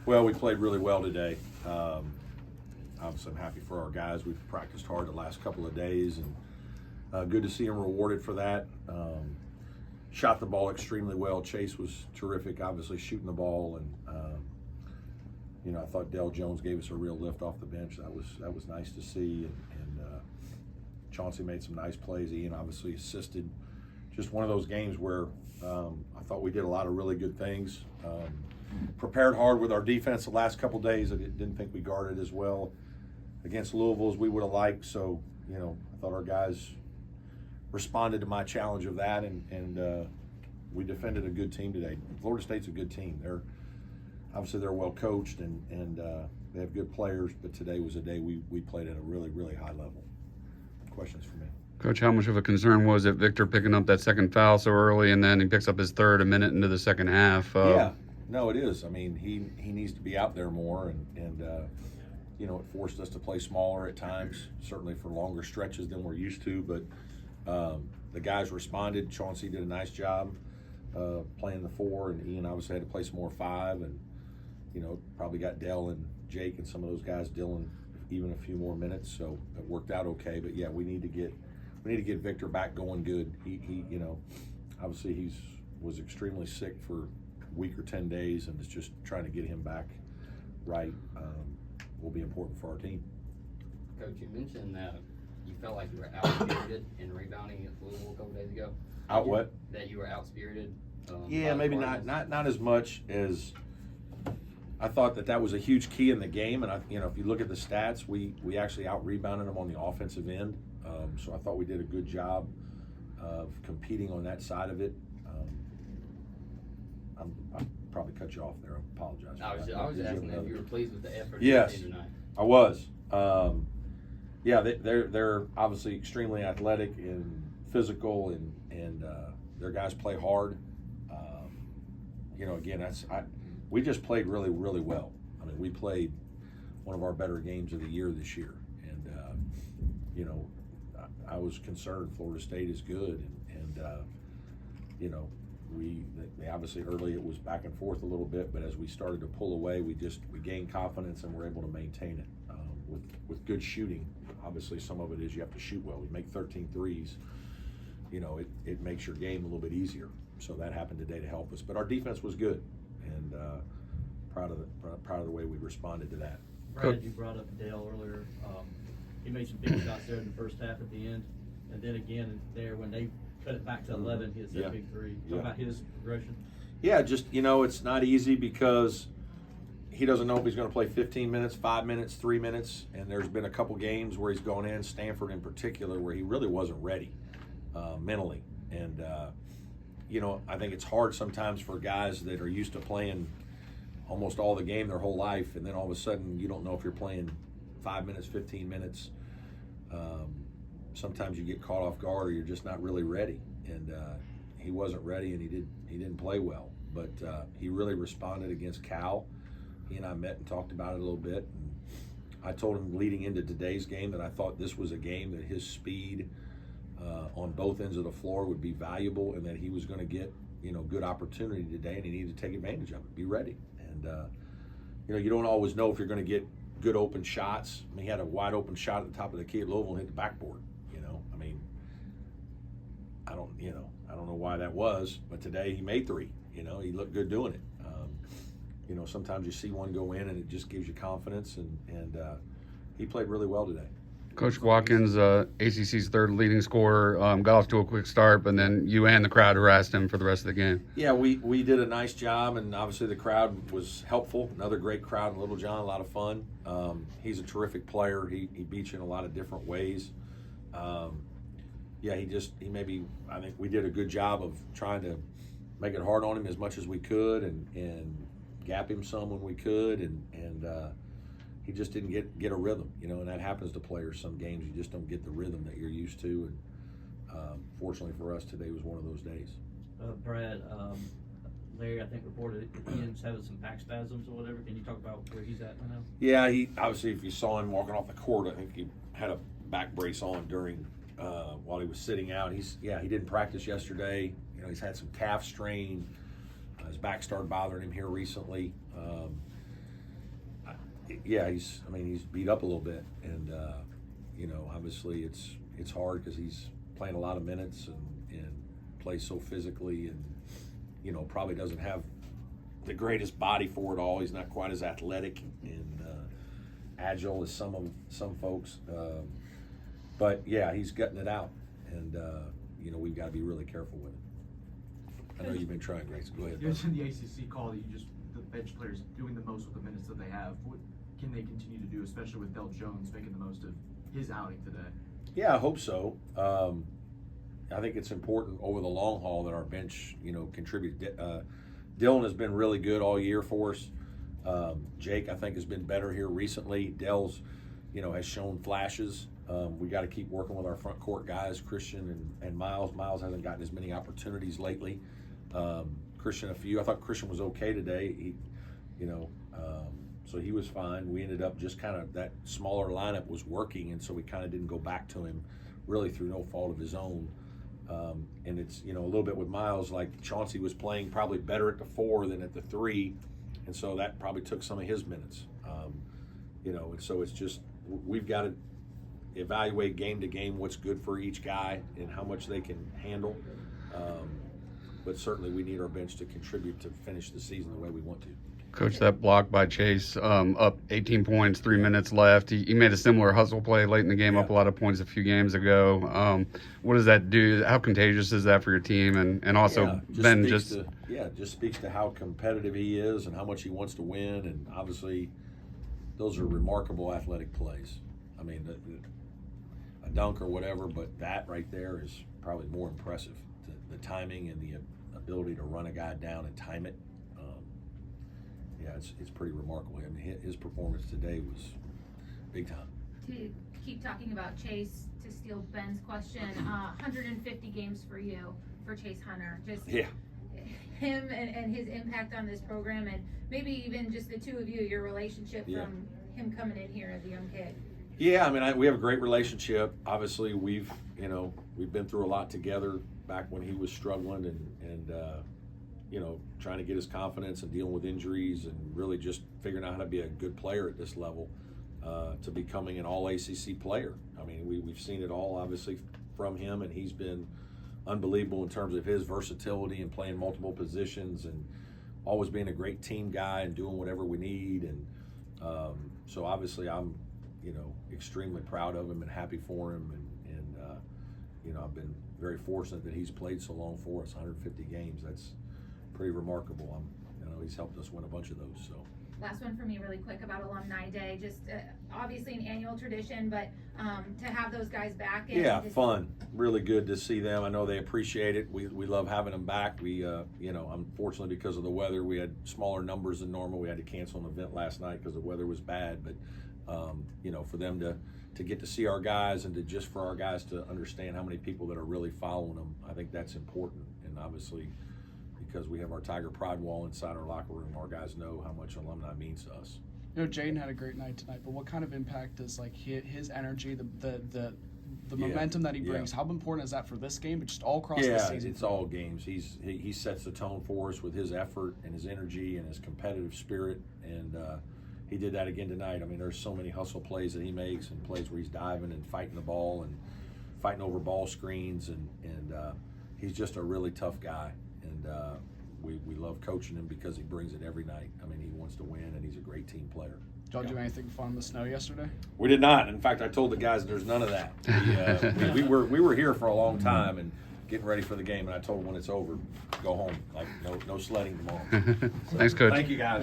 Well, we played really well today. Obviously, I'm happy for our guys. We've practiced hard the last couple of days, and good to see them rewarded for that. Shot the ball extremely well. Chase was terrific, obviously shooting the ball, and I thought Dell Jones gave us a real lift off the bench. That was nice to see, and Chauncey made some nice plays. Ian obviously assisted. Just one of those games where I thought we did a lot of really good things. Prepared hard with our defense the last couple days. I didn't think we guarded as well against Louisville as we would have liked. So, I thought our guys responded to my challenge of that, and we defended a good team today. Florida State's a good team. They're well coached, and they have good players, but today was a day we played at a really, really high level. Questions for me? Coach, how much of a concern was it Victor picking up that second foul so early, and then he picks up his third a minute into the second half? Yeah, no, it is. I mean, he needs to be out there more, and it forced us to play smaller at times, certainly for longer stretches than we're used to, but the guys responded. Chauncey did a nice job playing the 4, and Ian obviously had to play some more 5, and probably got Dell and Jake and some of those guys, Dylan, even a few more minutes, so it worked out okay. But yeah, we need to get Victor back going good. He obviously was extremely sick for a week or 10 days, and it's just trying to get him back right will be important for our team. Coach, you mentioned that you felt like you were out-spirited in rebounding at Louisville a couple days ago. Out what? That you were out-spirited. Yeah, maybe not as much as I thought that was a huge key in the game. And if you look at the stats, we actually out-rebounded them on the offensive end. So I thought we did a good job of competing on that side of it. I probably cut you off there. I apologize. I was asking if you were pleased with the effort. Yes, of the team tonight. I was. Yeah, they're obviously extremely athletic and physical, and their guys play hard. Again, we just played really, really well. I mean, we played one of our better games of the year this year, and I was concerned. Florida State is good, and they obviously early it was back and forth a little bit, but as we started to pull away, we gained confidence and were able to maintain it with good shooting. Obviously, some of it is you have to shoot well. We make 13 threes. It makes your game a little bit easier. So that happened today to help us. But our defense was good, and proud of the way we responded to that. Brad, you brought up Dale earlier. He made some big shots there in the first half at the end, and then again there when they cut it back to 11, he hit that big 3. Talk about his progression. Yeah, just it's not easy because he doesn't know if he's going to play 15 minutes, 5 minutes, 3 minutes, and there's been a couple games where he's gone in, Stanford in particular, where he really wasn't ready mentally. And, I think it's hard sometimes for guys that are used to playing almost all the game their whole life, and then all of a sudden you don't know if you're playing 5 minutes, 15 minutes. Sometimes you get caught off guard or you're just not really ready. And he wasn't ready, and he didn't play well. But he really responded against Cal. He and I met and talked about it a little bit. And I told him leading into today's game that I thought this was a game that his speed on both ends of the floor would be valuable, and that he was going to get good opportunity today, and he needed to take advantage of it. Be ready. And you don't always know if you're going to get good open shots. I mean, he had a wide open shot at the top of the key at Louisville and hit the backboard. I mean, I don't know why that was, but today he made 3. He looked good doing it. Sometimes you see one go in and it just gives you confidence, and he played really well today. Coach Watkins, ACC's third leading scorer, got off to a quick start, but then you and the crowd harassed him for the rest of the game. Yeah, we did a nice job, and obviously the crowd was helpful. Another great crowd in Little John, a lot of fun. He's a terrific player. He beats you in a lot of different ways. I think we did a good job of trying to make it hard on him as much as we could, and gap him some when we could, and he just didn't get a rhythm, and that happens to players. Some games you just don't get the rhythm that you're used to, and fortunately for us, today was one of those days. Brad, Larry, I think, reported Ian's having some back spasms or whatever. Can you talk about where he's at right now? Yeah, he obviously, if you saw him walking off the court, I think he had a back brace on during while he was sitting out. He didn't practice yesterday. He's had some calf strain. His back started bothering him here recently. yeah, he's beat up a little bit, and you know, obviously it's hard because he's playing a lot of minutes and plays so physically, and you know, probably doesn't have the greatest body for it all. He's not quite as athletic and agile as some folks, but yeah, he's gutting it out, and you know, we've got to be really careful with it. I know you've been trying, Grace. Go ahead. You mentioned the ACC call that the bench players doing the most with the minutes that they have. What can they continue to do, especially with Del Jones making the most of his outing today? Yeah, I hope so. I think it's important over the long haul that our bench, you know, contribute. Dylan has been really good all year for us. Jake, I think, has been better here recently. Dell's, you know, has shown flashes. We got to keep working with our front court guys, Christian and Miles. Miles hasn't gotten as many opportunities lately. Christian, a few. I thought Christian was okay today. He, you know, so he was fine. We ended up just kind of, that smaller lineup was working, and so we kind of didn't go back to him really through no fault of his own. And it's, you know, a little bit with Miles, like Chauncey was playing probably better at the 4 than at the 3, and so that probably took some of his minutes. You know, and so it's just, we've got to evaluate game to game what's good for each guy and how much they can handle. But certainly we need our bench to contribute to finish the season the way we want to. Coach, that block by Chase, up 18 points, 3 minutes left. He made a similar hustle play late in the game, Yeah. up a lot of points a few games ago. What does that do? How contagious is that for your team? And also, Just speaks to how competitive he is and how much he wants to win. And obviously, those are remarkable athletic plays. I mean, a dunk or whatever, but that right there is probably more impressive. The timing and the ability to run a guy down and time it. Yeah, it's pretty remarkable. I mean, his performance today was big time. To keep talking about Chase, to steal Ben's question, 150 games for you, for Chase Hunter. Just Yeah. him and his impact on this program, and maybe even just the two of you, your relationship from him coming in here as a young kid. Yeah, I mean, we have a great relationship. Obviously, we've been through a lot together back when he was struggling and you know, trying to get his confidence and dealing with injuries and really just figuring out how to be a good player at this level, to becoming an all ACC player. I mean, we've seen it all obviously from him, and he's been unbelievable in terms of his versatility and playing multiple positions and always being a great team guy and doing whatever we need. And so obviously I'm, you know, extremely proud of him and happy for him. And you know, I've been very fortunate that he's played so long for us, 150 games. That's pretty remarkable. You know, he's helped us win a bunch of those. So. Last one for me really quick about Alumni Day, just obviously an annual tradition, but to have those guys back. And yeah, fun. Really good to see them. I know they appreciate it. We love having them back. We, you know, unfortunately because of the weather, we had smaller numbers than normal. We had to cancel an event last night because the weather was bad. But, you know, for them to get to see our guys and to just for our guys to understand how many people that are really following them, I think that's important. And obviously, because we have our Tiger Pride wall inside our locker room, our guys know how much alumni means to us. You know, Jaden had a great night tonight, but what kind of impact does like his energy, the momentum that he brings, how important is that for this game, but just all across the season? It's all games. He sets the tone for us with his effort and his energy and his competitive spirit, and he did that again tonight. I mean, there's so many hustle plays that he makes and plays where he's diving and fighting the ball and fighting over ball screens, and he's just a really tough guy. And we love coaching him because he brings it every night. I mean, he wants to win, and he's a great team player. Did y'all do anything fun in the snow yesterday? We did not. In fact, I told the guys there's none of that. We were here for a long time and getting ready for the game, and I told them when it's over, go home. Like no sledding tomorrow. Thanks, Coach. Thank you, guys.